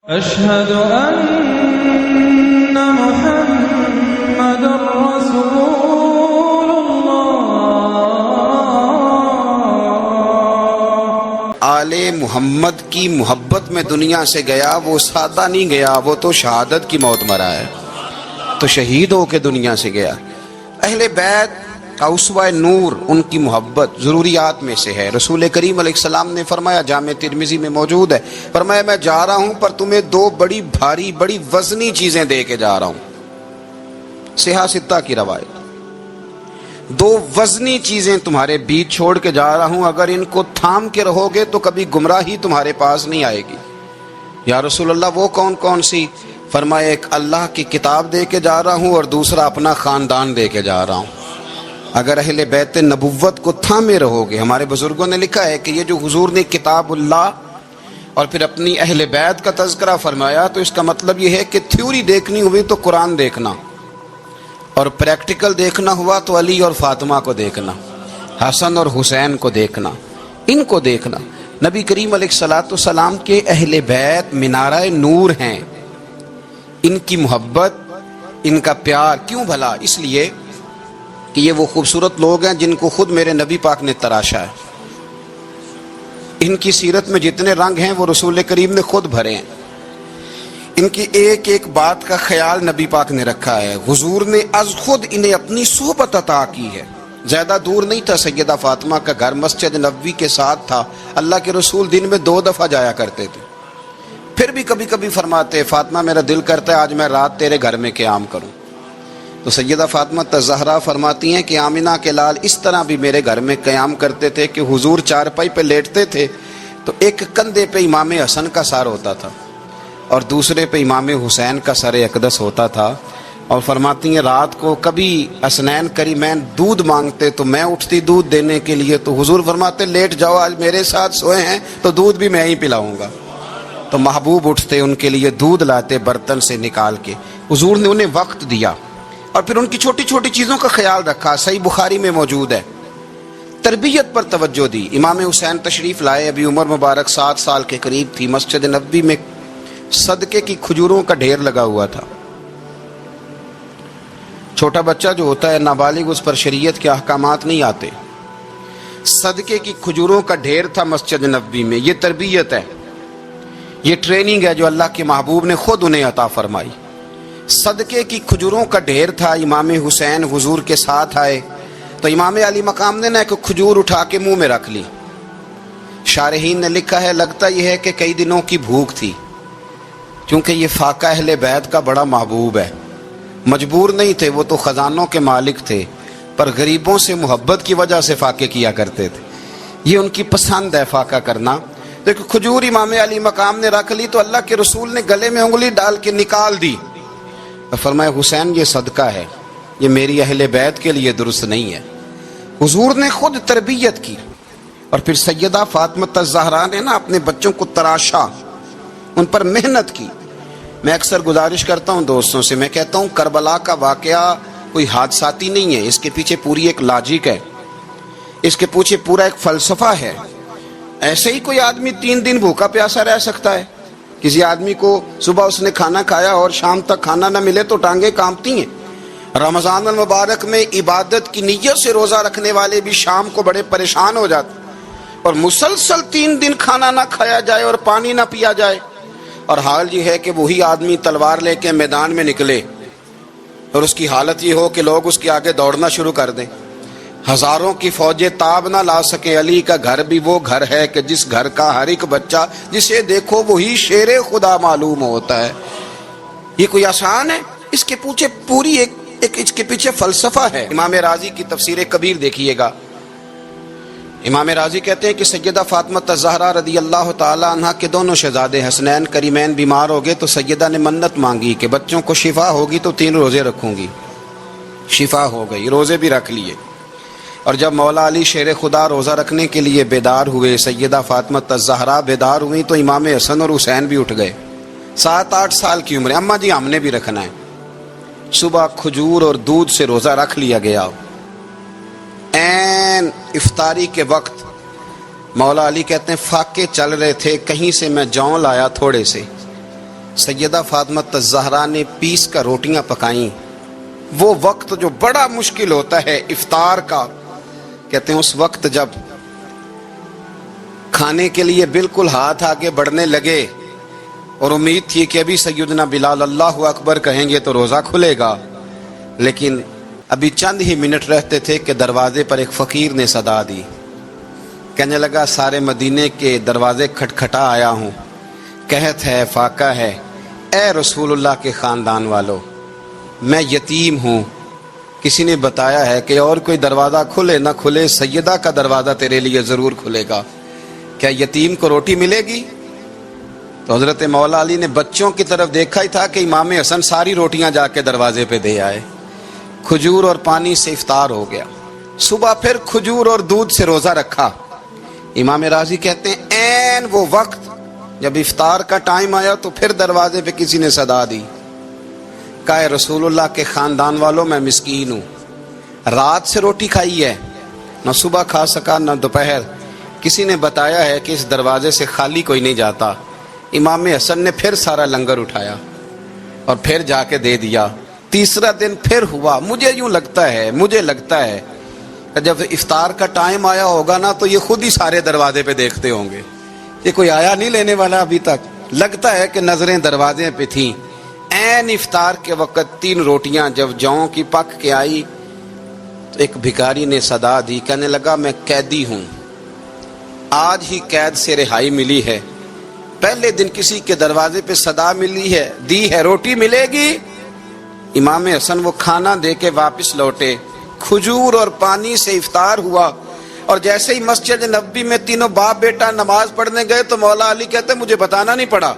أشهد أن محمد رسول الله۔ آل محمد کی محبت میں دنیا سے گیا، وہ سادہ نہیں گیا، وہ تو شہادت کی موت مرا ہے، تو شہید ہو کے دنیا سے گیا۔ اہل بیت کا اسوہ نور ان کی محبت ضروریات میں سے ہے۔ رسول کریم علیہ السلام نے فرمایا، جامع ترمذی میں موجود ہے، فرمایا میں جا رہا ہوں پر تمہیں دو بڑی بھاری بڑی وزنی چیزیں دے کے جا رہا ہوں۔ صحیح ستہ کی روایت، دو وزنی چیزیں تمہارے بیچ چھوڑ کے جا رہا ہوں، اگر ان کو تھام کے رہو گے تو کبھی گمراہی تمہارے پاس نہیں آئے گی۔ یا رسول اللہ وہ کون کون سی؟ فرمایا ایک اللہ کی کتاب دے کے جا رہا ہوں اور دوسرا اپنا خاندان دے کے جا رہا ہوں۔ اگر اہل بیت نبوت کو تھامے رہو گے، ہمارے بزرگوں نے لکھا ہے کہ یہ جو حضور نے کتاب اللہ اور پھر اپنی اہل بیت کا تذکرہ فرمایا، تو اس کا مطلب یہ ہے کہ تھیوری دیکھنی ہوئی تو قرآن دیکھنا، اور پریکٹیکل دیکھنا ہوا تو علی اور فاطمہ کو دیکھنا، حسن اور حسین کو دیکھنا، ان کو دیکھنا۔ نبی کریم علیہ السلام کے اہل بیت مینارہ نور ہیں۔ ان کی محبت، ان کا پیار کیوں بھلا؟ اس لیے کہ یہ وہ خوبصورت لوگ ہیں جن کو خود میرے نبی پاک نے تراشا ہے۔ ان کی سیرت میں جتنے رنگ ہیں وہ رسول کریم نے خود بھرے ہیں۔ ان کی ایک ایک بات کا خیال نبی پاک نے رکھا ہے۔ حضور نے از خود انہیں اپنی صحبت عطا کی ہے۔ زیادہ دور نہیں تھا سیدہ فاطمہ کا گھر، مسجد نبوی کے ساتھ تھا۔ اللہ کے رسول دن میں 2 دفعہ جایا کرتے تھے، پھر بھی کبھی کبھی فرماتے، فاطمہ میرا دل کرتا ہے آج میں رات تیرے گھر میں قیام کروں۔ تو سیدہ فاطمہ الزہرا فرماتی ہیں کہ آمنہ کے لال اس طرح بھی میرے گھر میں قیام کرتے تھے کہ حضور چارپائی پہ لیٹتے تھے تو ایک کندھے پہ امام حسن کا سر ہوتا تھا اور دوسرے پہ امام حسین کا سر اقدس ہوتا تھا، اور فرماتی ہیں رات کو کبھی حسنین کریمین دودھ مانگتے تو میں اٹھتی دودھ دینے کے لیے، تو حضور فرماتے لیٹ جاؤ آج میرے ساتھ سوئے ہیں تو دودھ بھی میں ہی پلاؤں گا۔ تو محبوب اٹھتے ان کے لیے دودھ لاتے برتن سے نکال کے۔ حضور نے انہیں وقت دیا اور پھر ان کی چھوٹی چھوٹی چیزوں کا خیال رکھا۔ صحیح بخاری میں موجود ہے، تربیت پر توجہ دی۔ امام حسین تشریف لائے، ابھی عمر مبارک 7 سال کے قریب تھی۔ مسجد نبوی میں صدقے کی کھجوروں کا ڈھیر لگا ہوا تھا۔ چھوٹا بچہ جو ہوتا ہے نابالغ، اس پر شریعت کے احکامات نہیں آتے۔ صدقے کی کھجوروں کا ڈھیر تھا مسجد نبوی میں۔ یہ تربیت ہے، یہ ٹریننگ ہے جو اللہ کے محبوب نے خود انہیں عطا فرمائی۔ صدقے کی کھجوروں کا ڈھیر تھا۔ امام حسین حضور کے ساتھ آئے تو امام علی مقام نے ایک کھجور اٹھا کے منہ میں رکھ لی۔ شارحین نے لکھا ہے لگتا یہ ہے کہ کئی دنوں کی بھوک تھی، کیونکہ یہ فاقہ اہل بیت کا بڑا محبوب ہے۔ مجبور نہیں تھے، وہ تو خزانوں کے مالک تھے، پر غریبوں سے محبت کی وجہ سے فاقے کیا کرتے تھے۔ یہ ان کی پسند ہے فاقہ کرنا۔ دیکھو کھجور امام علی مقام نے رکھ لی تو اللہ کے رسول نے گلے میں انگلی ڈال کے نکال دی اور فرمایا حسین یہ صدقہ ہے، یہ میری اہل بیت کے لیے درست نہیں ہے۔ حضور نے خود تربیت کی، اور پھر سیدہ فاطمہ الزہرا نے اپنے بچوں کو تراشا، ان پر محنت کی۔ میں اکثر گزارش کرتا ہوں دوستوں سے، میں کہتا ہوں کربلا کا واقعہ کوئی حادثاتی نہیں ہے، اس کے پیچھے پوری ایک لاجک ہے، اس کے پیچھے پورا ایک فلسفہ ہے۔ ایسے ہی کوئی آدمی 3 دن بھوکا پیاسا رہ سکتا ہے؟ کسی آدمی کو صبح اس نے کھانا کھایا اور شام تک کھانا نہ ملے تو ٹانگیں کانپتی ہیں۔ رمضان المبارک میں عبادت کی نیت سے روزہ رکھنے والے بھی شام کو بڑے پریشان ہو جاتے، اور مسلسل 3 دن کھانا نہ کھایا جائے اور پانی نہ پیا جائے، اور حال یہ ہے کہ وہی آدمی تلوار لے کے میدان میں نکلے اور اس کی حالت یہ ہو کہ لوگ اس کے آگے دوڑنا شروع کر دیں، ہزاروں کی فوجیں تاب نہ لا سکیں۔ علی کا گھر بھی وہ گھر ہے کہ جس گھر کا ہر ایک بچہ جسے دیکھو وہی شیر خدا معلوم ہوتا ہے۔ یہ کوئی آسان ہے؟ اس کے پیچھے پوری ایک اس کے پیچھے فلسفہ ہے۔ امام راضی کی تفسیر کبیر دیکھیے گا، امام راضی کہتے ہیں کہ سیدہ فاطمہ الزہرا رضی اللہ تعالی عنہ کے دونوں شہزادے حسنین کریمین بیمار ہو گئے تو سیدہ نے منت مانگی کہ بچوں کو شفا ہوگی تو 3 روزے رکھوں گی۔ شفا ہو گئی، روزے بھی رکھ لیے، اور جب مولا علی شیر خدا روزہ رکھنے کے لیے بیدار ہوئے، سیدہ فاطمہ الزہرا بیدار ہوئی تو امام حسن اور حسین بھی اٹھ گئے، 7-8 سال کی عمر۔ اماں جی ہم نے بھی رکھنا ہے۔ صبح کھجور اور دودھ سے روزہ رکھ لیا گیا۔ عین افطاری کے وقت مولا علی کہتے ہیں فاقے چل رہے تھے، کہیں سے میں جوں لایا تھوڑے سے، سیدہ فاطمہ الزہرا نے پیس کر روٹیاں پکائیں، وہ وقت جو بڑا مشکل ہوتا ہے افطار کا، کہتے ہیں اس وقت جب کھانے کے لیے بالکل ہاتھ آگے بڑھنے لگے اور امید تھی کہ ابھی سیدنا بلال اللہ اکبر کہیں گے تو روزہ کھلے گا، لیکن ابھی چند ہی منٹ رہتے تھے کہ دروازے پر ایک فقیر نے صدا دی، کہنے لگا سارے مدینے کے دروازے کھٹکھٹا آیا ہوں، قحط ہے، فاقہ ہے، اے رسول اللہ کے خاندان والو، میں یتیم ہوں، کسی نے بتایا ہے کہ اور کوئی دروازہ کھلے نہ کھلے سیدہ کا دروازہ تیرے لیے ضرور کھلے گا، کیا یتیم کو روٹی ملے گی؟ تو حضرت مولا علی نے بچوں کی طرف دیکھا ہی تھا کہ امام حسن ساری روٹیاں جا کے دروازے پہ دے آئے، کھجور اور پانی سے افطار ہو گیا، صبح پھر کھجور اور دودھ سے روزہ رکھا۔ امام راضی کہتے ہیں عین وہ وقت جب افطار کا ٹائم آیا تو پھر دروازے پہ کسی نے صدا دی، کہا رسول اللہ کے خاندان والوں میں مسکین ہوں، رات سے روٹی کھائی ہے، نہ صبح کھا سکا نہ دوپہر، کسی نے بتایا ہے کہ اس دروازے سے خالی کوئی نہیں جاتا۔ امام حسن نے پھر سارا لنگر اٹھایا اور پھر جا کے دے دیا۔ تیسرا دن پھر ہوا، مجھے لگتا ہے کہ جب افطار کا ٹائم آیا ہوگا نا تو یہ خود ہی سارے دروازے پہ دیکھتے ہوں گے، یہ کوئی آیا نہیں لینے والا ابھی تک، لگتا ہے کہ نظریں دروازے پہ تھیں۔ عین افطار کے وقت 3 روٹیاں جب جاؤں کی پک کے آئی تو ایک بھکاری نے صدا دی، کہنے لگا میں قیدی ہوں، آج ہی قید سے رہائی ملی ہے، پہلے دن کسی کے دروازے پہ صدا ملی ہے، دی ہے روٹی ملے گی۔ امام حسن وہ کھانا دے کے واپس لوٹے، کھجور اور پانی سے افطار ہوا، اور جیسے ہی مسجد نبوی میں تینوں باپ بیٹا نماز پڑھنے گئے تو مولا علی کہتے مجھے بتانا نہیں پڑا،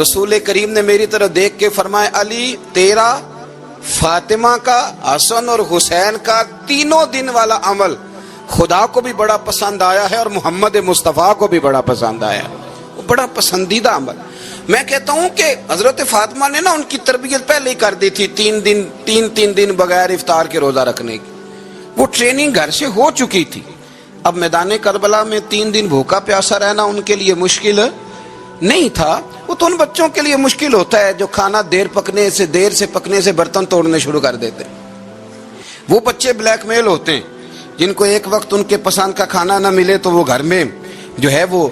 رسول کریم نے میری طرف دیکھ کے فرمایا علی تیرا، فاطمہ کا، حسن اور حسین کا 3 دن والا عمل خدا کو بھی بڑا پسند آیا ہے اور محمد مصطفیٰ کو بھی بڑا پسند آیا، وہ بڑا پسندیدہ عمل۔ میں کہتا ہوں کہ حضرت فاطمہ نے نا ان کی تربیت پہلے ہی کر دی تھی، 3 دن بغیر افطار کے روزہ رکھنے کی، وہ ٹریننگ گھر سے ہو چکی تھی۔ اب میدان کربلا میں 3 دن بھوکا پیاسا رہنا ان کے لیے مشکل نہیں تھا، وہ تو ان بچوں کے لیے مشکل ہوتا ہے جو کھانا دیر سے پکنے سے برتن توڑنے شروع کر دیتے، وہ بچے بلیک میل ہوتے ہیں جن کو ایک وقت ان کے پسند کا کھانا نہ ملے تو وہ گھر میں جو ہے وہ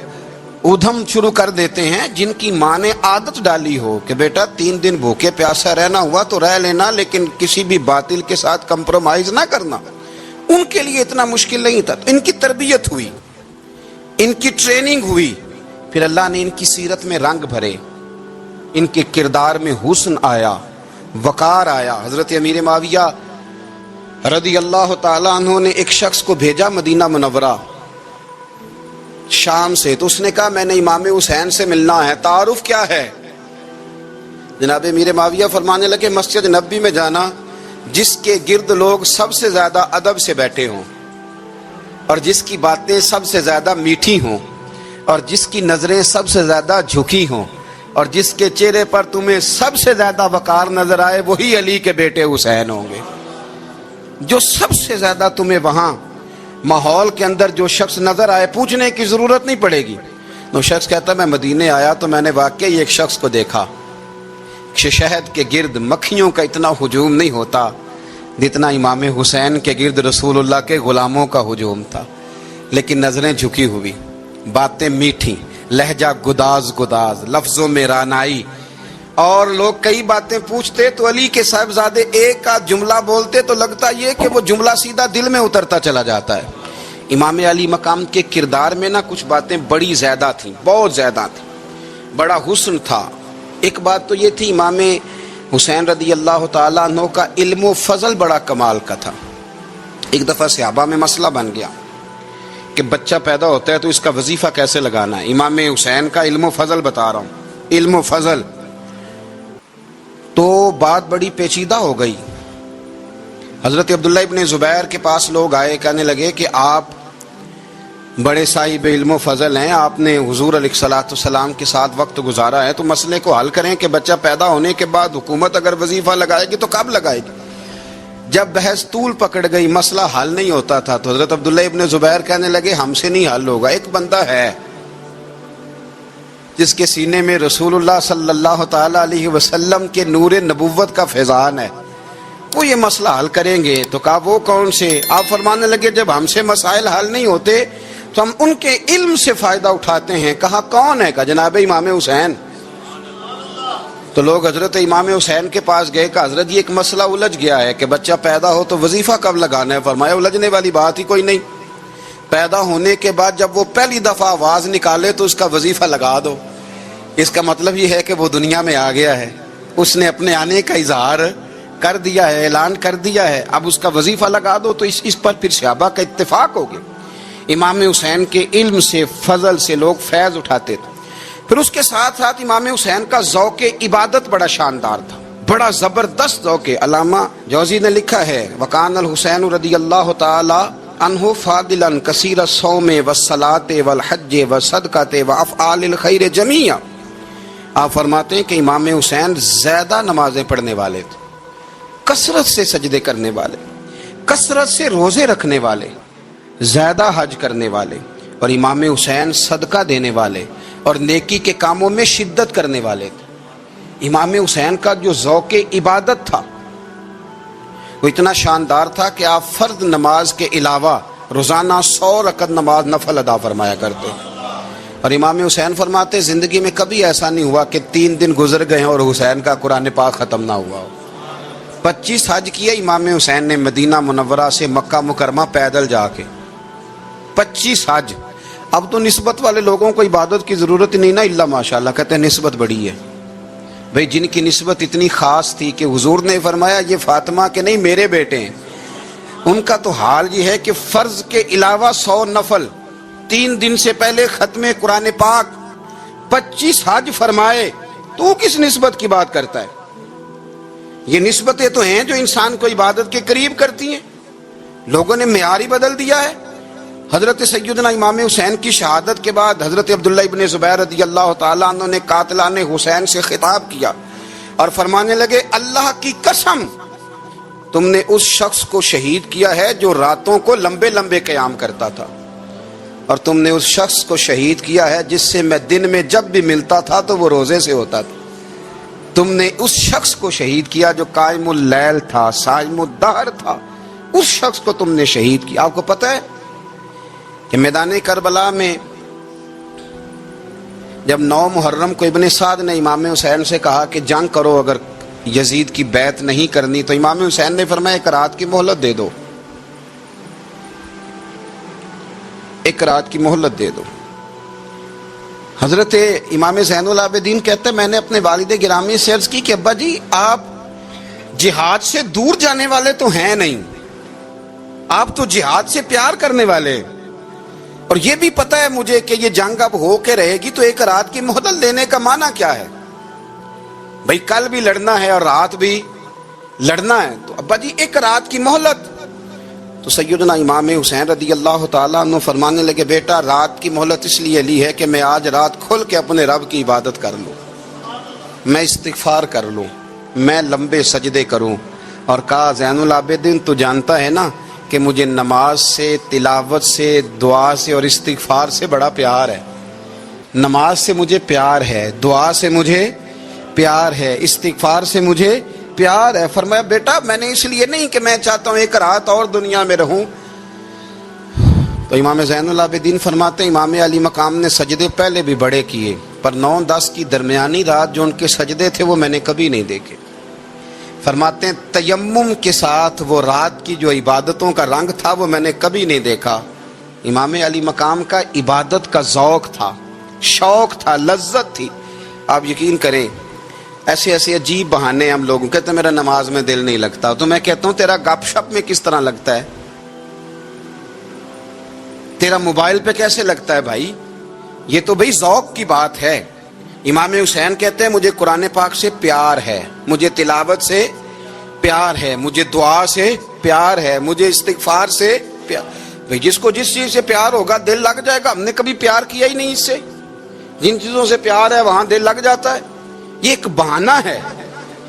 ادھم شروع کر دیتے ہیں، جن کی ماں نے عادت ڈالی ہو کہ بیٹا 3 دن بھوکے پیاسا رہنا ہوا تو رہ لینا، لیکن کسی بھی باطل کے ساتھ کمپرومائز نہ کرنا، ان کے لیے اتنا مشکل نہیں تھا۔ ان کی تربیت ہوئی، ان کی ٹریننگ ہوئی، پھر اللہ نے ان کی سیرت میں رنگ بھرے، ان کے کردار میں حسن آیا، وقار آیا۔ حضرت امیر معاویہ رضی اللہ تعالیٰ عنہ نے ایک شخص کو بھیجا مدینہ منورہ شام سے، تو اس نے کہا میں نے امام حسین سے ملنا ہے، تعارف کیا ہے؟ جناب امیر معاویہ فرمانے لگے مسجد نبوی میں جانا جس کے گرد لوگ سب سے زیادہ ادب سے بیٹھے ہوں اور جس کی باتیں سب سے زیادہ میٹھی ہوں اور جس کی نظریں سب سے زیادہ جھکی ہوں اور جس کے چہرے پر تمہیں سب سے زیادہ وقار نظر آئے وہی علی کے بیٹے حسین ہوں گے۔ جو سب سے زیادہ تمہیں وہاں ماحول کے اندر جو شخص نظر آئے پوچھنے کی ضرورت نہیں پڑے گی۔ وہ شخص کہتا میں مدینے آیا تو میں نے واقعی ایک شخص کو دیکھا، شہد کے گرد مکھیوں کا اتنا ہجوم نہیں ہوتا جتنا امام حسین کے گرد رسول اللہ کے غلاموں کا ہجوم تھا، لیکن نظریں جھکی ہوئی، باتیں میٹھی، لہجہ گداز، لفظوں میں رانائی، اور لوگ کئی باتیں پوچھتے تو علی کے صاحبزادے ایک کا جملہ بولتے تو لگتا یہ کہ وہ جملہ سیدھا دل میں اترتا چلا جاتا ہے۔ امام علی مقام کے کردار میں نا کچھ باتیں بڑی زیادہ تھیں، بہت زیادہ تھیں، بڑا حسن تھا۔ ایک بات تو یہ تھی امام حسین رضی اللہ تعالیٰ عنہ کا علم و فضل بڑا کمال کا تھا۔ ایک دفعہ صحابہ میں مسئلہ بن گیا کہ بچہ پیدا ہوتا ہے تو اس کا وظیفہ کیسے لگانا ہے۔ امام حسین کا علم و فضل بتا رہا ہوں، علم و فضل، تو بات بڑی پیچیدہ ہو گئی۔ حضرت عبداللہ ابن زبیر کے پاس لوگ آئے، کہنے لگے کہ آپ بڑے صاحب علم و فضل ہیں، آپ نے حضور علیہ الصلوۃ والسلام کے ساتھ وقت گزارا ہے، تو مسئلے کو حل کریں کہ بچہ پیدا ہونے کے بعد حکومت اگر وظیفہ لگائے گی تو کب لگائے گی۔ جب بحث طول پکڑ گئی، مسئلہ حل نہیں ہوتا تھا، تو حضرت عبداللہ ابن زبیر کہنے لگے ہم سے نہیں حل ہوگا، ایک بندہ ہے جس کے سینے میں رسول اللہ صلی اللہ تعالی علیہ وسلم کے نور نبوت کا فیضان ہے، وہ یہ مسئلہ حل کریں گے۔ تو کہا وہ کون سے؟ آپ فرمانے لگے جب ہم سے مسائل حل نہیں ہوتے تو ہم ان کے علم سے فائدہ اٹھاتے ہیں۔ کہا کون ہے؟ کہا جناب امام حسین۔ تو لوگ حضرت امام حسین کے پاس گئے کہ حضرت یہ ایک مسئلہ الجھ گیا ہے کہ بچہ پیدا ہو تو وظیفہ کب لگانا ہے؟ فرمایا الجھنے والی بات ہی کوئی نہیں، پیدا ہونے کے بعد جب وہ پہلی دفعہ آواز نکالے تو اس کا وظیفہ لگا دو۔ اس کا مطلب یہ ہے کہ وہ دنیا میں آ گیا ہے، اس نے اپنے آنے کا اظہار کر دیا ہے، اعلان کر دیا ہے، اب اس کا وظیفہ لگا دو۔ تو اس پر پھر صحابہ کا اتفاق ہو گیا۔ امام حسین کے علم سے، فضل سے لوگ فیض اٹھاتے تھے۔ پھر اس کے ساتھ ساتھ امام حسین کا ذوق عبادت بڑا شاندار تھا، بڑا زبردست ذوق۔ علامہ جوزی نے لکھا ہے وکان الحسین رضی اللہ تعالی عنہ فاضلا کثیر الصوم والصلاۃ والحج والصدقۃ وافعال الخیر جمیعا۔ آپ فرماتے ہیں کہ امام حسین زیادہ نمازیں پڑھنے والے تھے، کثرت سے سجدے کرنے والے، کثرت سے روزے رکھنے والے، زیادہ حج کرنے والے، اور امام حسین صدقہ دینے والے اور نیکی کے کاموں میں شدت کرنے والے تھے۔ امام حسین کا جو ذوق عبادت تھا وہ اتنا شاندار تھا کہ آپ فرض نماز کے علاوہ روزانہ 100 رکعت نماز نفل ادا فرمایا کرتے۔ اور امام حسین فرماتے زندگی میں کبھی ایسا نہیں ہوا کہ 3 دن گزر گئے اور حسین کا قرآن پاک ختم نہ ہوا ہو۔ 25 حج کیے امام حسین نے مدینہ منورہ سے مکہ مکرمہ پیدل جا کے، 25 حج۔ اب تو نسبت والے لوگوں کو عبادت کی ضرورت نہیں نا، اللہ ماشاءاللہ کہتے ہیں نسبت بڑی ہے۔ بھئی جن کی نسبت اتنی خاص تھی کہ حضور نے فرمایا یہ فاطمہ کے نہیں میرے بیٹے ہیں، ان کا تو حال یہ ہے کہ فرض کے علاوہ 100 نفل، 3 دن سے پہلے ختم قرآن پاک، 25 حج فرمائے، تو کس نسبت کی بات کرتا ہے؟ یہ نسبتیں تو ہیں جو انسان کو عبادت کے قریب کرتی ہیں۔ لوگوں نے معیار ہی بدل دیا ہے۔ حضرت سیدنا امام حسین کی شہادت کے بعد حضرت عبداللہ ابن زبیر رضی اللہ تعالیٰ عنہ نے قاتلان حسین سے خطاب کیا اور فرمانے لگے اللہ کی قسم تم نے اس شخص کو شہید کیا ہے جو راتوں کو لمبے لمبے قیام کرتا تھا، اور تم نے اس شخص کو شہید کیا ہے جس سے میں دن میں جب بھی ملتا تھا تو وہ روزے سے ہوتا تھا۔ تم نے اس شخص کو شہید کیا جو قائم اللیل تھا، صائم الدہر تھا، اس شخص کو تم نے شہید کیا۔ آپ کو پتہ ہے کہ میدان کربلا میں جب 9 محرم کو ابن سعد نے امام حسین سے کہا کہ جنگ کرو اگر یزید کی بیعت نہیں کرنی، تو امام حسین نے فرمایا 1 رات کی مہلت دے دو، 1 رات کی مہلت دے دو۔ حضرت امام زین العابدین کہتے ہیں میں نے اپنے والد گرامی سے عرض کی کہ ابا جی آپ جہاد سے دور جانے والے تو ہیں نہیں، آپ تو جہاد سے پیار کرنے والے، اور یہ بھی پتہ ہے مجھے کہ یہ جنگ اب ہو کے رہے گی، تو 1 رات کی مہلت لینے کا معنی کیا ہے؟ بھئی کل بھی لڑنا ہے اور رات بھی لڑنا ہے، تو ابا جی 1 رات کی مہلت۔ تو سیدنا امام حسین رضی اللہ تعالیٰ عنہ فرمانے لگے بیٹا رات کی مہلت اس لیے لی ہے کہ میں آج رات کھل کے اپنے رب کی عبادت کر لوں، میں استغفار کر لوں، میں لمبے سجدے کروں۔ اور کہا زین العابدین تو جانتا ہے نا کہ مجھے نماز سے، تلاوت سے، دعا سے اور استغفار سے بڑا پیار ہے۔ نماز سے مجھے پیار ہے، دعا سے مجھے پیار ہے، استغفار سے مجھے پیار ہے۔ فرمایا بیٹا میں نے اس لیے نہیں کہ میں چاہتا ہوں 1 رات اور دنیا میں رہوں۔ تو امام زین العابدین فرماتے ہیں امام علی مقام نے سجدے پہلے بھی بڑے کیے، پر 9-10 کی درمیانی رات جو ان کے سجدے تھے وہ میں نے کبھی نہیں دیکھے۔ فرماتے ہیں تیمم کے ساتھ وہ رات کی جو عبادتوں کا رنگ تھا وہ میں نے کبھی نہیں دیکھا۔ امام علی مقام کا عبادت کا ذوق تھا، شوق تھا، لذت تھی۔ آپ یقین کریں ایسے ایسے عجیب بہانے ہم لوگوں کہتے ہیں میرا نماز میں دل نہیں لگتا، تو میں کہتا ہوں تیرا گپ شپ میں کس طرح لگتا ہے، تیرا موبائل پہ کیسے لگتا ہے بھائی؟ یہ تو بھائی ذوق کی بات ہے۔ امام حسین کہتے ہیں مجھے قرآن پاک سے پیار ہے، مجھے تلاوت سے پیار ہے، مجھے دعا سے پیار ہے، مجھے استغفار سے پیار۔ بھائی جس کو جس چیز سے پیار ہوگا دل لگ جائے گا۔ ہم نے کبھی پیار کیا ہی نہیں اس سے، جن چیزوں سے پیار ہے وہاں دل لگ جاتا ہے۔ یہ ایک بہانہ ہے،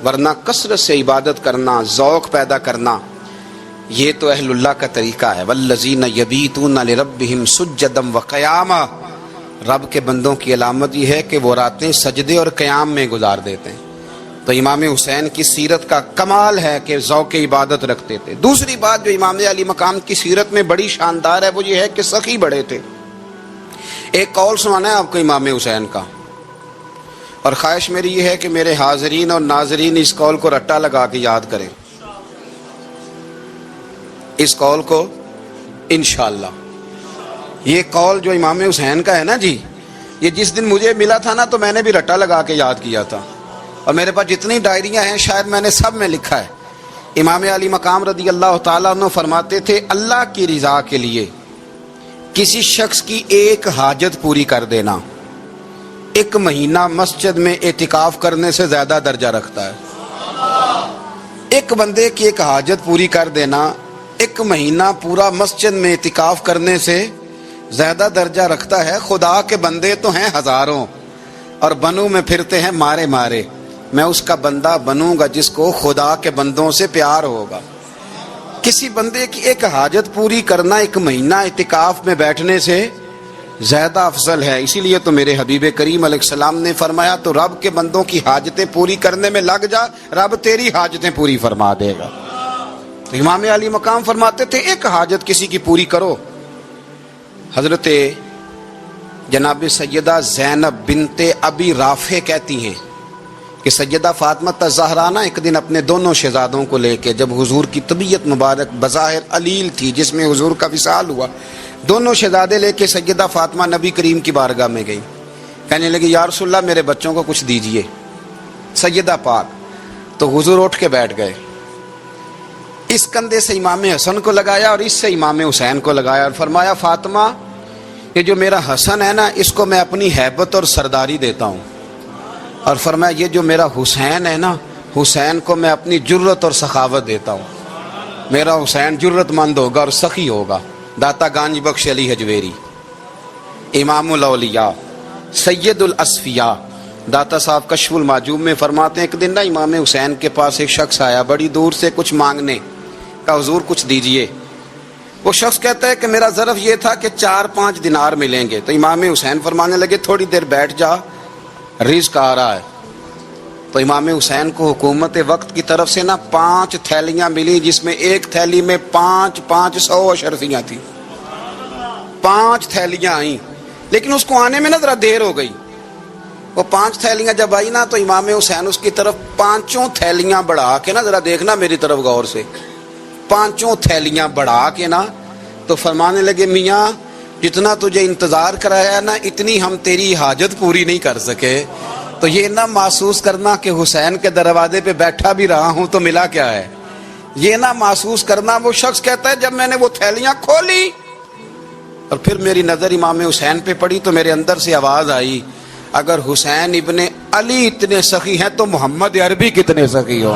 ورنہ کثرت سے عبادت کرنا، ذوق پیدا کرنا، یہ تو اہل اللہ کا طریقہ ہے۔ والذین یبیتون لربہم سجدا وقیاما، رب کے بندوں کی علامت یہ ہے کہ وہ راتیں سجدے اور قیام میں گزار دیتے ہیں. تو امام حسین کی سیرت کا کمال ہے کہ ذوق عبادت رکھتے تھے. دوسری بات جو امام علی مقام کی سیرت میں بڑی شاندار ہے وہ یہ ہے کہ سخی بڑے تھے. ایک قول سنانا ہے آپ کو امام حسین کا، اور خواہش میری یہ ہے کہ میرے حاضرین اور ناظرین اس قول کو رٹا لگا کے یاد کریں، اس قول کو انشاءاللہ. یہ قول جو امام حسین کا ہے نا جی، یہ جس دن مجھے ملا تھا نا تو میں نے بھی رٹا لگا کے یاد کیا تھا، اور میرے پاس جتنی ڈائریاں ہیں شاید میں نے سب میں لکھا ہے. امام علی مقام رضی اللہ تعالیٰ عنہ فرماتے تھے اللہ کی رضا کے لیے کسی شخص کی ایک حاجت پوری کر دینا 1 مہینہ مسجد میں اعتکاف کرنے سے زیادہ درجہ رکھتا ہے. ایک بندے کی ایک حاجت پوری کر دینا 1 مہینہ پورا مسجد میں اعتکاف کرنے سے زیادہ درجہ رکھتا ہے. خدا کے بندے تو ہیں ہزاروں اور بنوں میں پھرتے ہیں مارے مارے، میں اس کا بندہ بنوں گا جس کو خدا کے بندوں سے پیار ہوگا. کسی بندے کی ایک حاجت پوری کرنا 1 مہینہ اعتکاف میں بیٹھنے سے زیادہ افضل ہے. اسی لیے تو میرے حبیب کریم علیہ السلام نے فرمایا تو رب کے بندوں کی حاجتیں پوری کرنے میں لگ جا، رب تیری حاجتیں پوری فرما دے گا. تو امام علی مقام فرماتے تھے ایک حاجت کسی کی پوری کرو. حضرت جناب سیدہ زینب بنت ابی رافع کہتی ہیں کہ سیدہ فاطمہ الزہرا نا ایک دن اپنے دونوں شہزادوں کو لے کے، جب حضور کی طبیعت مبارک بظاہر علیل تھی جس میں حضور کا وصال ہوا، دونوں شہزادے لے کے سیدہ فاطمہ نبی کریم کی بارگاہ میں گئی. کہنے لگی یا رسول اللہ میرے بچوں کو کچھ دیجئے. سیدہ پاک تو حضور اٹھ کے بیٹھ گئے، اس کندھے سے امام حسن کو لگایا اور اس سے امام حسین کو لگایا اور فرمایا فاطمہ یہ جو میرا حسن ہے نا اس کو میں اپنی ہیبت اور سرداری دیتا ہوں، اور فرمایا یہ جو میرا حسین ہے نا حسین کو میں اپنی جرت اور سخاوت دیتا ہوں. میرا حسین جرت مند ہوگا اور سخی ہوگا. داتا گانج بخش علی حجویری امام الاولیاء سید الاصفیاء داتا صاحب کشف المعجوب میں فرماتے ہیں ایک دن نا امام حسین کے پاس ایک شخص آیا بڑی دور سے کچھ مانگنے کا، حضور کچھ دیجئے. وہ شخص کہتا ہے کہ میرا ظرف یہ تھا کہ 4-5 دینار ملیں گے. تو امام حسین فرمانے لگے تھوڑی دیر بیٹھ جا، رزق آ رہا ہے. تو امام حسین کو حکومت وقت کی طرف سے نا 5 تھیلیاں ملی جس میں ایک تھیلی میں 500 اشرفیاں تھیں. 5 تھیلیاں آئیں لیکن اس کو آنے میں نا ذرا دیر ہو گئی. وہ 5 تھیلیاں جب آئی نا تو امام حسین اس کی طرف 5 تھیلیاں بڑھا کے نا ذرا دیکھنا میری طرف غور سے، 5 تھیلیاں بڑھا کے نا تو فرمانے لگے میاں جتنا تجھے انتظار کرایا نا اتنی ہم تیری حاجت پوری نہیں کر سکے. تو یہ نہ محسوس کرنا کہ حسین کے دروازے پہ بیٹھا بھی رہا ہوں تو ملا کیا ہے. یہ نہ محسوس کرنا. وہ شخص کہتا ہے جب میں نے وہ تھیلیاں کھولی اور پھر میری نظر امام حسین پہ پڑی تو میرے اندر سے آواز آئی اگر حسین ابن علی اتنے سخی ہیں تو محمد عربی کتنے سخی ہو.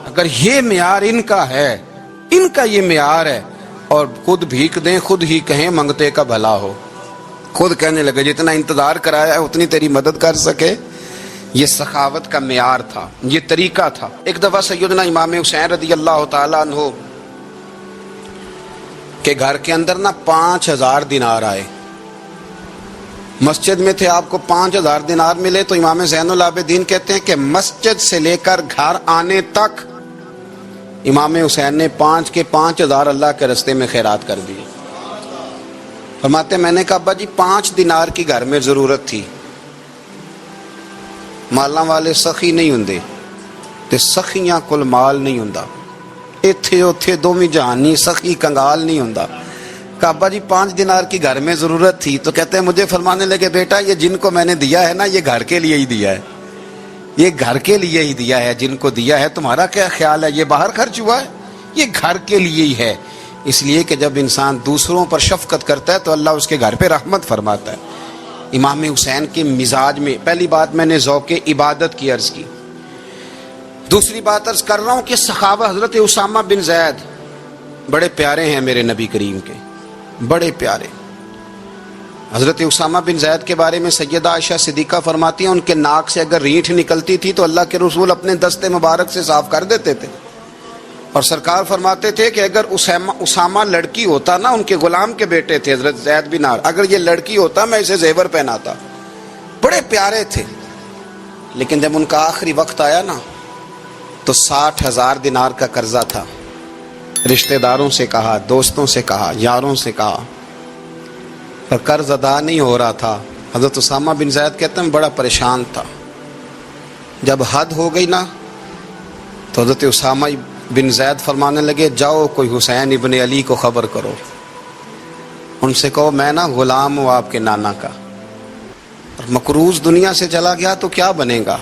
اگر یہ معیار ان کا ہے، ان کا یہ معیار ہے، اور خود بھیک دیں خود ہی کہیں منگتے کا بھلا ہو. خود کہنے لگے جتنا انتظار کرایا ہے اتنی تیری مدد کر سکے. یہ سخاوت کا معیار تھا، یہ طریقہ تھا. ایک دفعہ سیدنا امام حسین رضی اللہ تعالیٰ عنہ کے گھر کے اندر نا 5000 دینار آئے. مسجد میں تھے، آپ کو 5000 دینار ملے تو امام زین العابدین کہتے ہیں کہ مسجد سے لے کر گھر آنے تک امام حسین نے 5 کے 5000 اللہ کے رستے میں خیرات کر دیے. فرماتے میں نے کہا ابا جی 5 دینار کی گھر میں ضرورت تھی، مالاں والے سخی نہیں ہوندے تے سخیاں کل مال نہیں ہوندا، ایتھے اوتھے دوویں جہانی سخی کنگال نہیں ہوندا. کہا ابا جی 5 دینار کی گھر میں ضرورت تھی. تو کہتے ہیں مجھے فرمانے لگے بیٹا یہ جن کو میں نے دیا ہے نا یہ گھر کے لیے ہی دیا ہے، یہ گھر کے لیے ہی دیا ہے. جن کو دیا ہے تمہارا کیا خیال ہے یہ باہر خرچ ہوا ہے؟ یہ گھر کے لیے ہی ہے. اس لیے کہ جب انسان دوسروں پر شفقت کرتا ہے تو اللہ اس کے گھر پہ رحمت فرماتا ہے. امام حسین کے مزاج میں پہلی بات میں نے ذوق عبادت کی عرض کی. دوسری بات عرض کر رہا ہوں کہ صحابہ حضرت اسامہ بن زید بڑے پیارے ہیں میرے نبی کریم کے، بڑے پیارے. حضرت اسامہ بن زید کے بارے میں سیدہ عائشہ صدیقہ فرماتی ہیں ان کے ناک سے اگر رینٹھ نکلتی تھی تو اللہ کے رسول اپنے دست مبارک سے صاف کر دیتے تھے. اور سرکار فرماتے تھے کہ اگر اسامہ لڑکی ہوتا نا، ان کے غلام کے بیٹے تھے حضرت زید بن عامر، اگر یہ لڑکی ہوتا میں اسے زیور پہناتا. بڑے پیارے تھے. لیکن جب ان کا آخری وقت آیا نا تو 60,000 دینار کا قرضہ تھا. رشتہ داروں سے کہا، دوستوں سے کہا، یاروں سے کہا، پر قرض ادا نہیں ہو رہا تھا. حضرت اسامہ بن زید کہتے ہیں بڑا پریشان تھا. جب حد ہو گئی نا تو حضرت اسامہ بن زید فرمانے لگے جاؤ کوئی حسین ابن علی کو خبر کرو، ان سے کہو میں نا غلام ہوں آپ کے نانا کا، اور مقروض دنیا سے چلا گیا تو کیا بنے گا.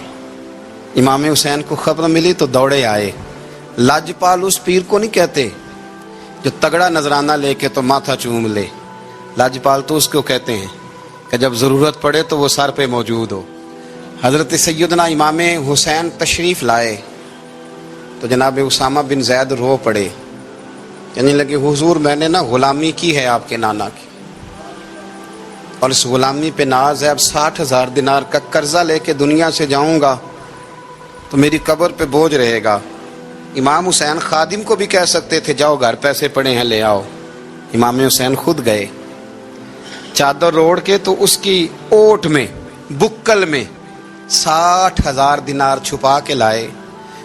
امام حسین کو خبر ملی تو دوڑے آئے. لاجپال اس پیر کو نہیں کہتے جو تگڑا نذرانہ لے کے تو ماتھا چوم لے. لاجپال تو اس کو کہتے ہیں کہ جب ضرورت پڑے تو وہ سر پہ موجود ہو. حضرت سیدنا امام حسین تشریف لائے تو جناب اسامہ بن زید رو پڑے. کہنے لگے حضور میں نے نا غلامی کی ہے آپ کے نانا کی، اور اس غلامی پہ ناز ہے. اب 60,000 دینار کا قرضہ لے کے دنیا سے جاؤں گا تو میری قبر پہ بوجھ رہے گا. امام حسین خادم کو بھی کہہ سکتے تھے جاؤ گھر پیسے پڑے ہیں لے آؤ. امام حسین خود گئے، چادر اوڑھ کے تو اس کی اوٹ میں بکل میں 60,000 دینار چھپا کے لائے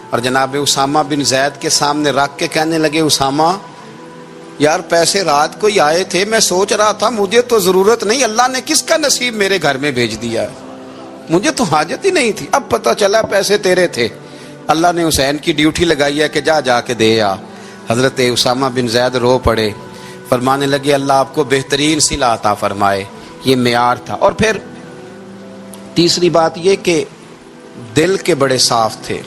اور جناب اسامہ بن زید کے سامنے رکھ کے کہنے لگے اسامہ یار پیسے رات کو ہی آئے تھے، میں سوچ رہا تھا مجھے تو ضرورت نہیں، اللہ نے کس کا نصیب میرے گھر میں بھیج دیا، مجھے تو حاجت ہی نہیں تھی، اب پتہ چلا پیسے تیرے تھے، اللہ نے حسین کی ڈیوٹی لگائی ہے کہ جا کے دے آ. حضرت اسامہ بن زید رو پڑے، فرمانے لگے اللہ آپ کو بہترین صلہ عطا فرمائے. یہ معیار تھا. اور پھر تیسری بات یہ کہ دل کے بڑے صاف تھے.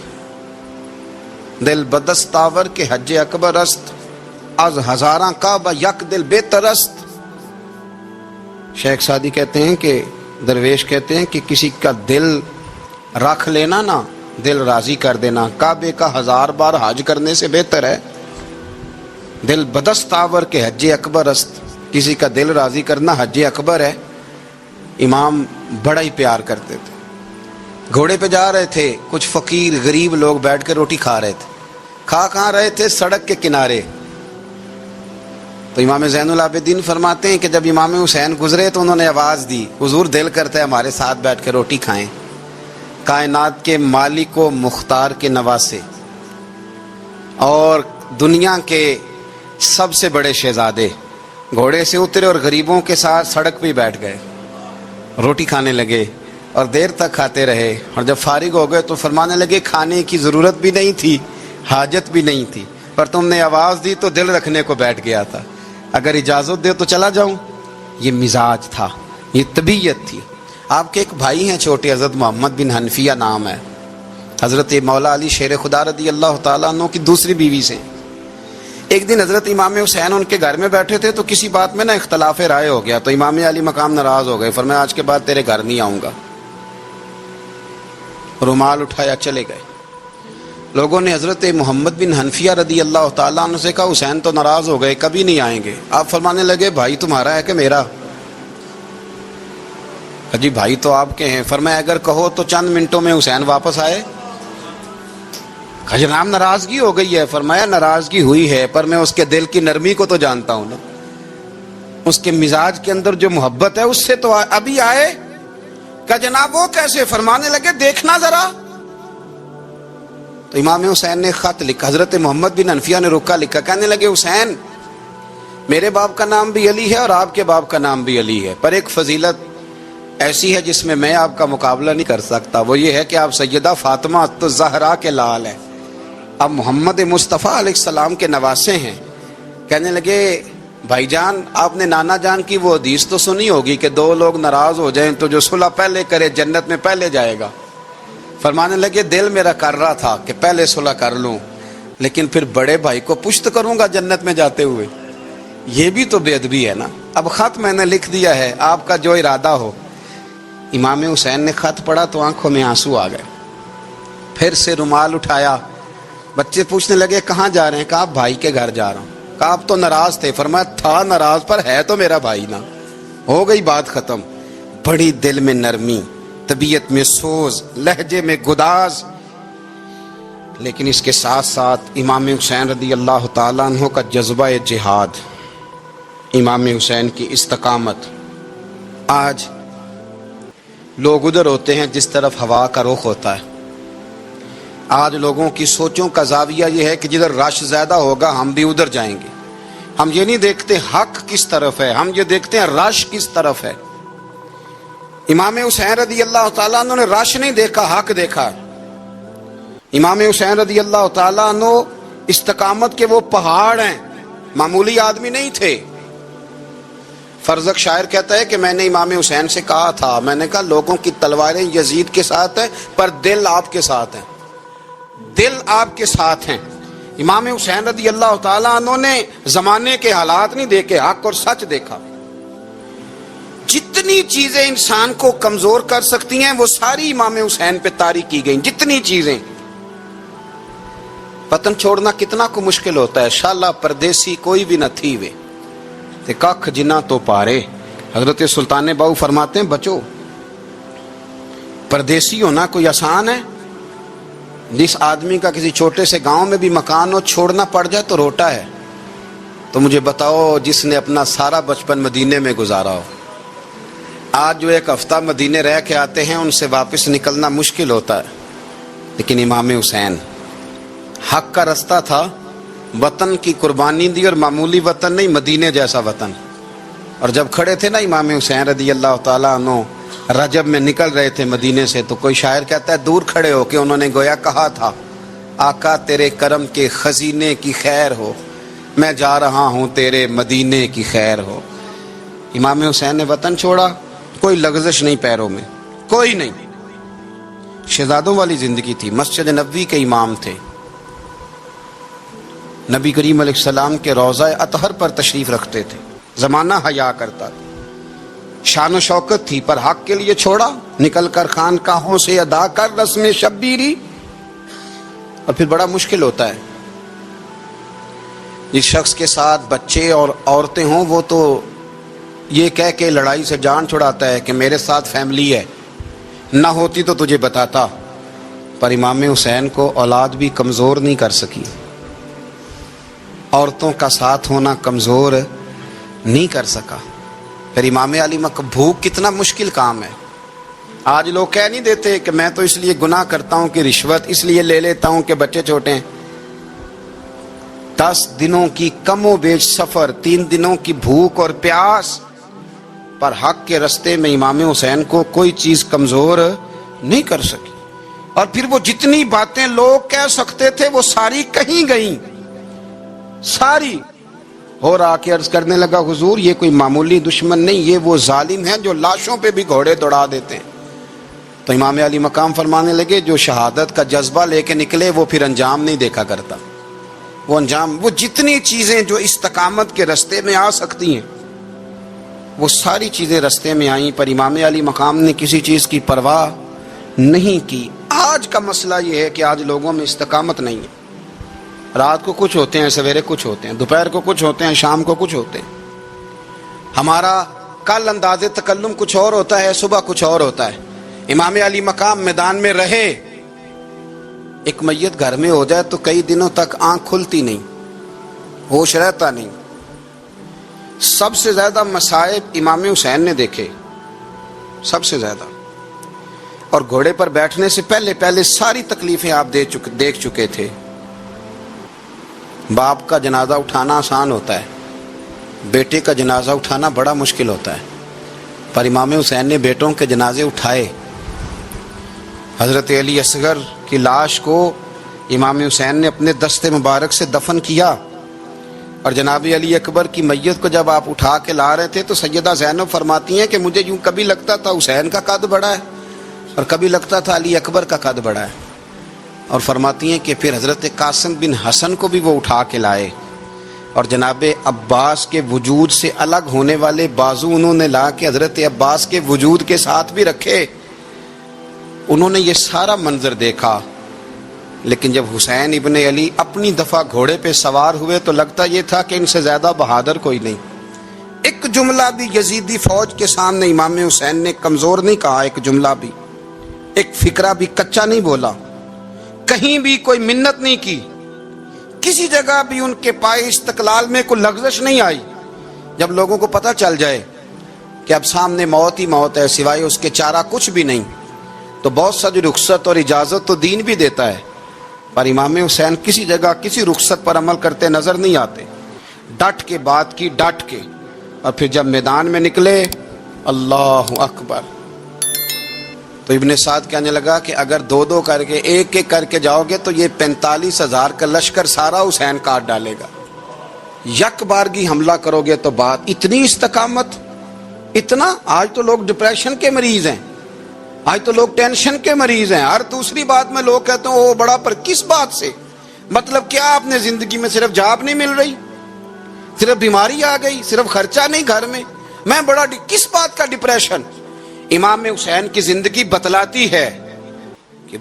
دل بدستاور کے حج اکبر است، از ہزاراں کعبہ یک دل بہتر است. شیخ سعدی کہتے ہیں کہ درویش کہتے ہیں کہ کسی کا دل رکھ لینا نا، دل راضی کر دینا، کعبے کا 1000 بار حج کرنے سے بہتر ہے. دل بدستاور کے حج اکبر است، کسی کا دل راضی کرنا حج اکبر ہے. امام بڑا ہی پیار کرتے تھے. گھوڑے پہ جا رہے تھے، کچھ فقیر غریب لوگ بیٹھ کے روٹی کھا رہے تھے. کہاں رہے تھے؟ سڑک کے کنارے. تو امام زین العابدین فرماتے ہیں کہ جب امام حسین گزرے تو انہوں نے آواز دی حضور دل کرتا ہے ہمارے ساتھ بیٹھ کے روٹی کھائیں. کائنات کے مالک و مختار کے نواسے اور دنیا کے سب سے بڑے شہزادے گھوڑے سے اترے اور غریبوں کے ساتھ سڑک پہ بیٹھ گئے، روٹی کھانے لگے اور دیر تک کھاتے رہے. اور جب فارغ ہو گئے تو فرمانے لگے کھانے کی ضرورت بھی نہیں تھی، حاجت بھی نہیں تھی، پر تم نے آواز دی تو دل رکھنے کو بیٹھ گیا تھا، اگر اجازت دے تو چلا جاؤں. یہ مزاج تھا، یہ طبیعت تھی. آپ کے ایک بھائی ہیں چھوٹے، حضرت محمد بن حنفیہ نام ہے، حضرت مولا علی شیر خدا رضی اللہ تعالیٰ عنہ کی دوسری بیوی سے. ایک دن حضرت امام حسین ان کے گھر میں بیٹھے تھے تو کسی بات میں نا اختلاف رائے ہو گیا، تو امام علی مقام ناراض ہو گئے، فرمایا آج کے بعد تیرے گھر نہیں آؤں گا. رومال اٹھایا چلے گئے. لوگوں نے حضرت محمد بن حنفیہ رضی اللہ تعالیٰ عنہ سے کہا حسین تو ناراض ہو گئے، کبھی نہیں آئیں گے. آپ فرمانے لگے بھائی تمہارا ہے کہ میرا؟ جی بھائی تو آپ کے ہیں. فرمایا اگر کہو تو چند منٹوں میں حسین واپس آئے. جناب ناراضگی ہو گئی ہے. فرمایا ناراضگی ہوئی ہے پر میں اس کے دل کی نرمی کو تو جانتا ہوں نا، اس کے مزاج کے اندر جو محبت ہے اس سے تو ابھی آئے. کہ جناب وہ کیسے؟ فرمانے لگے دیکھنا ذرا. تو امام حسین نے خط لکھا، حضرت محمد بن حنفیہ نے رکا لکھا، کہنے لگے حسین میرے باپ کا نام بھی علی ہے اور آپ کے باپ کا نام بھی علی ہے، پر ایک فضیلت ایسی ہے جس میں آپ کا مقابلہ نہیں کر سکتا، وہ یہ ہے کہ آپ سیدہ فاطمہ الزہرا کے لال ہیں، اب محمد مصطفیٰ علیہ السلام کے نواسے ہیں. کہنے لگے بھائی جان آپ نے نانا جان کی وہ حدیث تو سنی ہوگی کہ دو لوگ ناراض ہو جائیں تو جو صلح پہلے کرے جنت میں پہلے جائے گا. فرمانے لگے دل میرا کر رہا تھا کہ پہلے صلح کر لوں، لیکن پھر بڑے بھائی کو پشت کروں گا جنت میں جاتے ہوئے، یہ بھی تو بے ادبی ہے نا. اب خط میں نے لکھ دیا ہے، آپ کا جو ارادہ ہو. امام حسین نے خط پڑھا تو آنکھوں میں آنسو آ گئے. پھر سے رومال اٹھایا. بچے پوچھنے لگے کہاں جا رہے ہیں؟ کہا بھائی کے گھر جا رہا ہوں. کہا آپ تو ناراض تھے. فرمایا تھا ناراض پر ہے تو میرا بھائی نا. ہو گئی بات ختم. بڑی دل میں نرمی، طبیعت میں سوز، لہجے میں گداز. لیکن اس کے ساتھ ساتھ امام حسین رضی اللہ تعالیٰ عنہ کا جذبہ جہاد، امام حسین کی استقامت. آج لوگ ادھر ہوتے ہیں جس طرف ہوا کا رخ ہوتا ہے. آج لوگوں کی سوچوں کا زاویہ یہ ہے کہ جدھر رش زیادہ ہوگا ہم بھی ادھر جائیں گے. ہم یہ نہیں دیکھتے حق کس طرف ہے، ہم یہ دیکھتے ہیں رش کس طرف ہے. امام حسین رضی اللہ تعالیٰ عنہ نے رش نہیں دیکھا، حق دیکھا. امام حسین رضی اللہ تعالیٰ عنہ استقامت کے وہ پہاڑ ہیں، معمولی آدمی نہیں تھے. فرزق شاعر کہتا ہے کہ میں نے امام حسین سے کہا تھا، میں نے کہا لوگوں کی تلواریں یزید کے ساتھ ہیں پر دل آپ کے ساتھ ہیں، دل آپ کے ساتھ ہیں. امام حسین رضی اللہ تعالیٰ عنہ نے زمانے کے حالات نہیں دیکھے، حق اور سچ دیکھا. جتنی چیزیں انسان کو کمزور کر سکتی ہیں وہ ساری امام حسین پہ طاری کی گئیں. جتنی چیزیں، وطن چھوڑنا کتنا کو مشکل ہوتا ہے. شالا پردیسی کوئی بھی نہ تھی وے تے ککھ جنہ تو پارے. حضرت سلطان باؤ فرماتے ہیں بچو، پردیسی ہونا کوئی آسان ہے؟ جس آدمی کا کسی چھوٹے سے گاؤں میں بھی مکان ہو، چھوڑنا پڑ جائے تو روٹا ہے. تو مجھے بتاؤ جس نے اپنا سارا بچپن مدینے میں گزارا ہو. آج جو ایک ہفتہ مدینے رہ کے آتے ہیں ان سے واپس نکلنا مشکل ہوتا ہے. لیکن امام حسین حق کا رستہ تھا، وطن کی قربانی دی، اور معمولی وطن نہیں، مدینے جیسا وطن. اور جب کھڑے تھے نا امام حسین رضی اللہ تعالیٰ عنہ رجب میں نکل رہے تھے مدینے سے، تو کوئی شاعر کہتا ہے دور کھڑے ہو کے انہوں نے گویا کہا تھا آقا تیرے کرم کے خزینے کی خیر ہو، میں جا رہا ہوں تیرے مدینے کی خیر ہو. امام حسین نے وطن چھوڑا، کوئی لغزش نہیں پیروں میں، کوئی نہیں. شہزادوں والی زندگی تھی. مسجد نبوی کے امام تھے، نبی کریم علیہ السلام کے روضہ اطہر پر تشریف رکھتے تھے. زمانہ حیا کرتا تھا، شان و شوکت تھی، پر حق کے لیے چھوڑا. نکل کر خانقاہوں سے ادا کر رسم شبیری. اور پھر بڑا مشکل ہوتا ہے جس شخص کے ساتھ بچے اور عورتیں ہوں وہ تو یہ کہہ کے لڑائی سے جان چھڑاتا ہے کہ میرے ساتھ فیملی ہے، نہ ہوتی تو تجھے بتاتا. پر امام حسین کو اولاد بھی کمزور نہیں کر سکی، عورتوں کا ساتھ ہونا کمزور نہیں کر سکا. پھر امام علی بھوک کتنا مشکل کام ہے. آج لوگ کہہ نہیں دیتے کہ میں تو اس لیے گناہ کرتا ہوں کہ رشوت اس لیے لے لیتا ہوں کہ بچے چھوٹے ہیں. 10 دنوں کی کم و بیش سفر، 3 دنوں کی بھوک اور پیاس، پر حق کے رستے میں امام حسین کو کوئی چیز کمزور نہیں کر سکی. اور پھر وہ جتنی باتیں لوگ کہہ سکتے تھے وہ ساری کہیں گئیں، ساری. اور آ کے عرض کرنے لگا حضور یہ کوئی معمولی دشمن نہیں، یہ وہ ظالم ہیں جو لاشوں پہ بھی گھوڑے دوڑا دیتے ہیں. تو امام علی مقام فرمانے لگے جو شہادت کا جذبہ لے کے نکلے وہ پھر انجام نہیں دیکھا کرتا. وہ انجام، وہ جتنی چیزیں جو استقامت کے رستے میں آ سکتی ہیں وہ ساری چیزیں رستے میں آئیں، پر امام علی مقام نے کسی چیز کی پرواہ نہیں کی. آج کا مسئلہ یہ ہے کہ آج لوگوں میں استقامت نہیں ہے. رات کو کچھ ہوتے ہیں، سویرے کچھ ہوتے ہیں، دوپہر کو کچھ ہوتے ہیں، شام کو کچھ ہوتے ہیں. ہمارا کل انداز تکلم کچھ اور ہوتا ہے، صبح کچھ اور ہوتا ہے. امام علی مقام میدان میں رہے. ایک میت گھر میں ہو جائے تو کئی دنوں تک آنکھ کھلتی نہیں، ہوش رہتا نہیں. سب سے زیادہ مصائب امام حسین نے دیکھے، سب سے زیادہ. اور گھوڑے پر بیٹھنے سے پہلے ساری تکلیفیں آپ دیکھ چکے تھے. باپ کا جنازہ اٹھانا آسان ہوتا ہے، بیٹے کا جنازہ اٹھانا بڑا مشکل ہوتا ہے. پر امام حسین نے بیٹوں کے جنازے اٹھائے. حضرت علی اصغر کی لاش کو امام حسین نے اپنے دستے مبارک سے دفن کیا. اور جناب علی اکبر کی میت کو جب آپ اٹھا کے لا رہے تھے تو سیدہ زینب فرماتی ہیں کہ مجھے یوں کبھی لگتا تھا حسین کا قد بڑا ہے اور کبھی لگتا تھا علی اکبر کا قد بڑا ہے. اور فرماتی ہیں کہ پھر حضرت قاسم بن حسن کو بھی وہ اٹھا کے لائے اور جناب عباس کے وجود سے الگ ہونے والے بازو انہوں نے لا کے حضرت عباس کے وجود کے ساتھ بھی رکھے. انہوں نے یہ سارا منظر دیکھا. لیکن جب حسین ابن علی اپنی دفعہ گھوڑے پہ سوار ہوئے تو لگتا یہ تھا کہ ان سے زیادہ بہادر کوئی نہیں. ایک جملہ بھی یزیدی فوج کے سامنے امام حسین نے کمزور نہیں کہا، ایک جملہ بھی، ایک فکرہ بھی کچا نہیں بولا. کہیں بھی کوئی منت نہیں کی، کسی جگہ بھی ان کے پائے استقلال میں کوئی لغزش نہیں آئی۔ جب لوگوں کو پتہ چل جائے کہ اب سامنے موت ہی موت ہے، سوائے اس کے چارہ کچھ بھی نہیں، تو بہت ساری رخصت اور اجازت تو دین بھی دیتا ہے، پر امام حسین کسی جگہ کسی رخصت پر عمل کرتے نظر نہیں آتے۔ ڈٹ کے بات کی، ڈٹ کے، اور پھر جب میدان میں نکلے، اللہ اکبر، تو ابن سعد کہنے لگا کہ اگر دو دو کر کے ایک ایک کر کے جاؤ گے تو یہ 45,000 کا لشکر سارا حسین کاٹ ڈالے گا، یک بارگی حملہ کرو گے تو بات۔ اتنی استقامت، اتنا۔ آج تو لوگ ڈپریشن کے مریض ہیں، آج تو لوگ ٹینشن کے مریض ہیں، ہر دوسری بات میں لوگ کہتے ہیں وہ بڑا، پر کس بات سے؟ مطلب کیا آپ نے زندگی میں صرف جاب نہیں مل رہی، صرف بیماری آ گئی، صرف خرچہ نہیں گھر میں بڑا کس بات کا ڈپریشن؟ امام حسین کی زندگی بتلاتی ہے کہ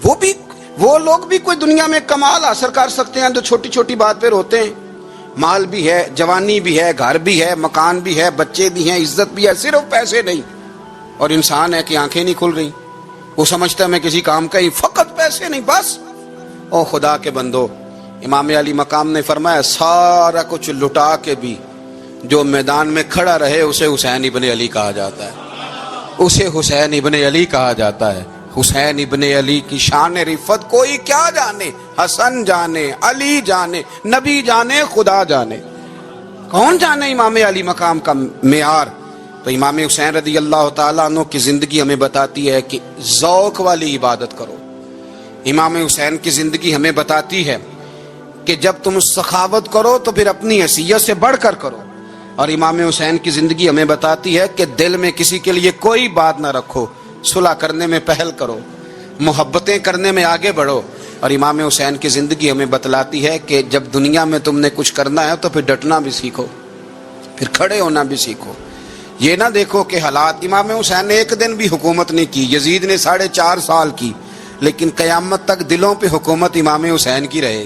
وہ لوگ بھی کوئی دنیا میں کمال حاصل کر سکتے ہیں جو چھوٹی چھوٹی بات پہ روتے ہیں۔ مال بھی ہے، جوانی بھی ہے، گھر بھی ہے، مکان بھی ہے، بچے بھی ہیں، عزت بھی ہے، صرف پیسے نہیں۔ اور انسان ہے کہ آنکھیں نہیں کھل رہی، وہ سمجھتا ہے میں کسی کام کا ہی، فقط پیسے نہیں بس۔ او خدا کے بندو، امام علی مقام نے فرمایا سارا کچھ لٹا کے بھی جو میدان میں کھڑا رہے اسے حسین ابن علی کہا جاتا ہے، اسے حسین ابن علی کہا جاتا ہے۔ حسین ابن علی کی شان رفت کوئی کیا جانے، حسن جانے، علی جانے، نبی جانے، خدا جانے، کون جانے امام علی مقام کا معیار۔ تو امام حسین رضی اللہ تعالیٰ عنہ کی زندگی ہمیں بتاتی ہے کہ ذوق والی عبادت کرو۔ امام حسین کی زندگی ہمیں بتاتی ہے کہ جب تم سخاوت کرو تو پھر اپنی حیثیت سے بڑھ کر کرو۔ اور امام حسین کی زندگی ہمیں بتاتی ہے کہ دل میں کسی کے لیے کوئی بات نہ رکھو، صلح کرنے میں پہل کرو، محبتیں کرنے میں آگے بڑھو۔ اور امام حسین کی زندگی ہمیں بتلاتی ہے کہ جب دنیا میں تم نے کچھ کرنا ہے تو پھر ڈٹنا بھی سیکھو، پھر کھڑے ہونا بھی سیکھو۔ یہ نہ دیکھو کہ حالات، امام حسین نے ایک دن بھی حکومت نہیں کی، یزید نے 4.5 سال کی، لیکن قیامت تک دلوں پہ حکومت امام حسین کی رہے گی۔